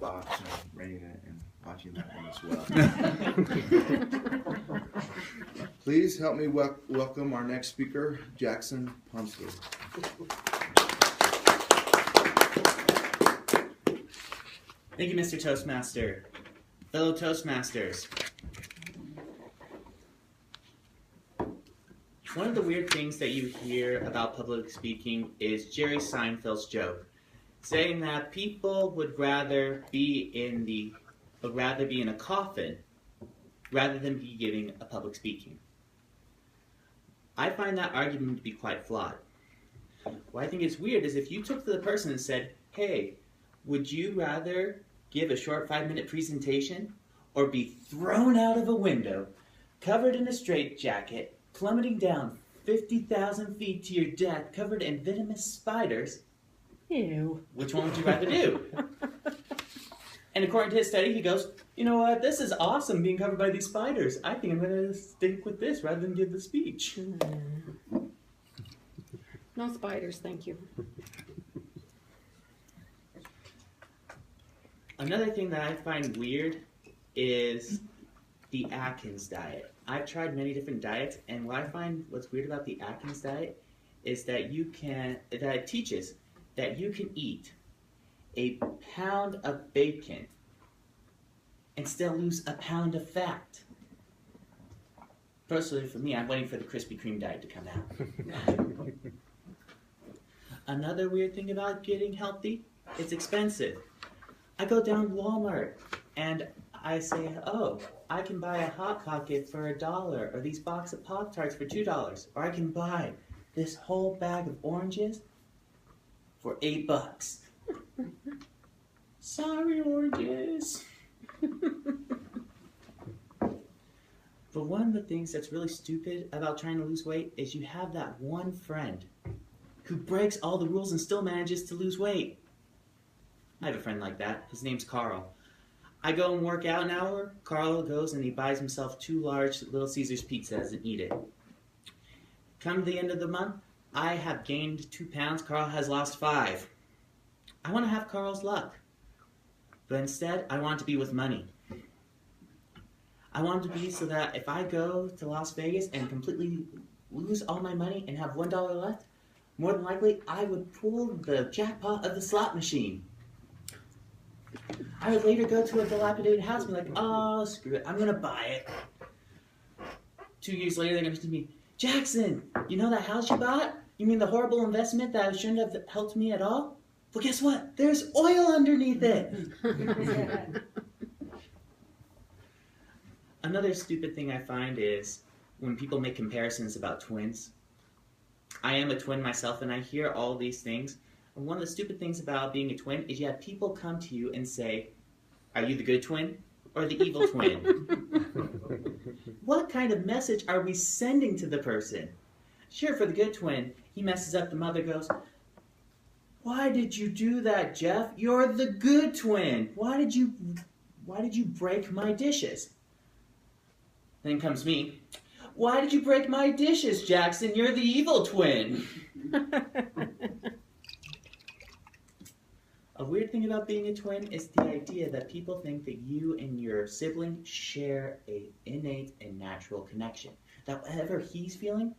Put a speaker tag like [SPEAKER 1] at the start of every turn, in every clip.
[SPEAKER 1] box and rating it and watching that one as well. Please help me welcome our next speaker, Jackson Pomsky.
[SPEAKER 2] Thank you, Mr. Toastmaster. Fellow Toastmasters. One of the weird things that you hear about public speaking is Jerry Seinfeld's joke, saying that people would rather be in a coffin rather than be giving a public speaking. I find that argument to be quite flawed. What I think is weird is if you took to the person and said, hey, would you rather give a short 5-minute presentation or be thrown out of a window, covered in a straitjacket, plummeting down 50,000 feet to your death, covered in venomous spiders?
[SPEAKER 3] Ew.
[SPEAKER 2] Which one would you rather do? And according to his study, he goes, you know what, this is awesome being covered by these spiders. I think I'm going to stick with this rather than give the speech.
[SPEAKER 3] No spiders, thank you.
[SPEAKER 2] Another thing that I find weird is the Atkins diet. I've tried many different diets, and what I find what's weird about the Atkins diet is that it teaches that you can eat a pound of bacon and still lose a pound of fat. Personally, for me, I'm waiting for the Krispy Kreme diet to come out. Another weird thing about getting healthy, it's expensive. I go down to Walmart and I say, oh, I can buy a Hot Pocket for $1, or these box of Pop-Tarts for $2, or I can buy this whole bag of oranges for $8. Sorry, oranges. But one of the things that's really stupid about trying to lose weight is you have that one friend who breaks all the rules and still manages to lose weight. I have a friend like that. His name's Carl. I go and work out an hour. Carl goes and he buys himself 2 large Little Caesars pizzas and eat it. Come to the end of the month, I have gained 2 pounds. Carl has lost 5. I want to have Carl's luck. But instead, I want to be with money. I want to be so that if I go to Las Vegas and completely lose all my money and have $1 left, more than likely I would pull the jackpot of the slot machine. I would later go to a dilapidated house and be like, oh, screw it, I'm going to buy it. 2 years later, they're going to tell me, Jackson, you know that house you bought? You mean the horrible investment that shouldn't have helped me at all? Well, guess what? There's oil underneath it. Another stupid thing I find is when people make comparisons about twins. I am a twin myself, and I hear all these things. And one of the stupid things about being a twin is you have people come to you and say, are you the good twin or the evil twin? What kind of message are we sending to the person? Sure, for the good twin, he messes up, the mother goes, why did you do that, Jeff? You're the good twin. Why did you break my dishes? Then comes me. Why did you break my dishes, Jackson? You're the evil twin. A weird thing about being a twin is the idea that people think that you and your sibling share an innate and natural connection. That whatever he's feeling,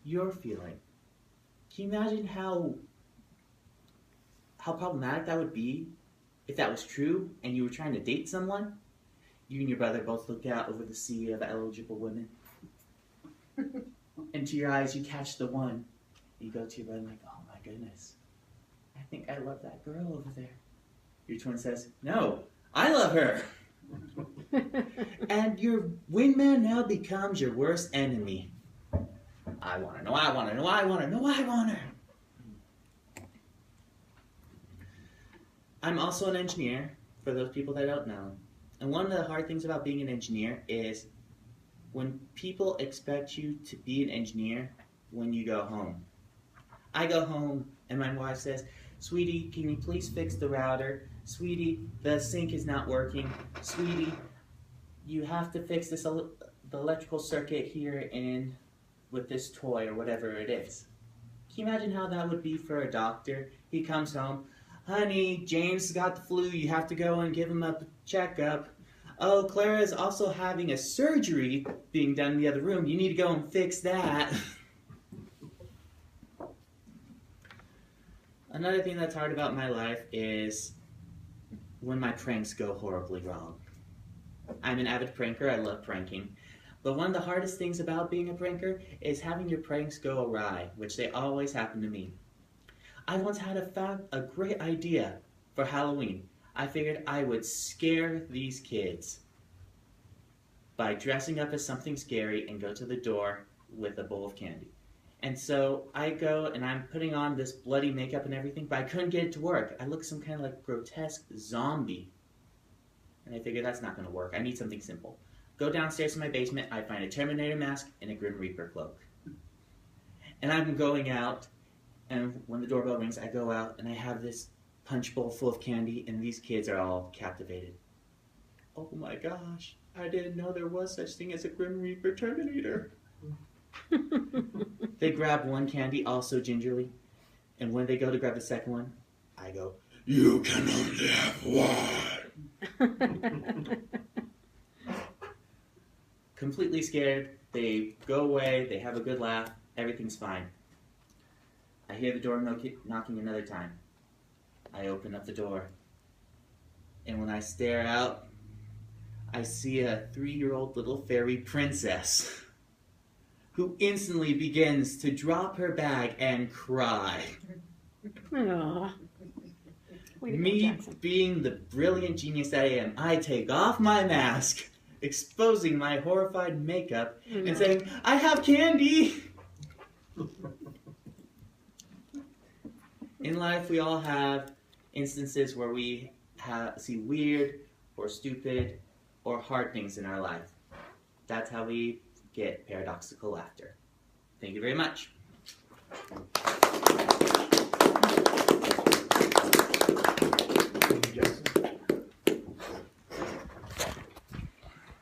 [SPEAKER 2] you're feeling. Can you imagine how problematic that would be if that was true and you were trying to date someone? You and your brother both look out over the sea of eligible women. And to your eyes, you catch the one. You go to your brother like, oh my goodness. I think I love that girl over there. Your twin says, no, I love her. And your wingman now becomes your worst enemy. I want her, no, I want her, no, I want her, no, I want her. I'm also an engineer, for those people that don't know. And one of the hard things about being an engineer is when people expect you to be an engineer when you go home. I go home and my wife says, sweetie, can you please fix the router? Sweetie, the sink is not working. Sweetie, you have to fix this the electrical circuit here with this toy or whatever it is. Can you imagine how that would be for a doctor? He comes home, Honey, James got the flu. You have to go and give him a checkup. Oh, Clara is also having a surgery being done in the other room. You need to go and fix that. Another thing that's hard about my life is when my pranks go horribly wrong. I'm an avid pranker. I love pranking. But one of the hardest things about being a pranker is having your pranks go awry, which they always happen to me. I once had a great idea for Halloween. I figured I would scare these kids by dressing up as something scary and go to the door with a bowl of candy. And so I go and I'm putting on this bloody makeup and everything, but I couldn't get it to work. I look some kind of like grotesque zombie. And I figured that's not going to work. I need something simple. Go downstairs to my basement, I find a Terminator mask and a Grim Reaper cloak. And I'm going out, and when the doorbell rings, I go out and I have this punch bowl full of candy, and these kids are all captivated. Oh my gosh, I didn't know there was such thing as a Grim Reaper Terminator. They grab one candy, also gingerly, and when they go to grab the second one, I go, "You can only have one." Completely scared, they go away, they have a good laugh, everything's fine. I hear the door knocking another time. I open up the door, and when I stare out, I see a 3-year-old little fairy princess who instantly begins to drop her bag and cry.
[SPEAKER 3] Aww. Way to go,
[SPEAKER 2] Me,
[SPEAKER 3] Jackson.
[SPEAKER 2] being the brilliant genius that I am, I take off my mask, exposing my horrified makeup, and saying, "I have candy!" In life, we all have instances where we see weird or stupid or hard things in our life. That's how we get paradoxical laughter. Thank you very much.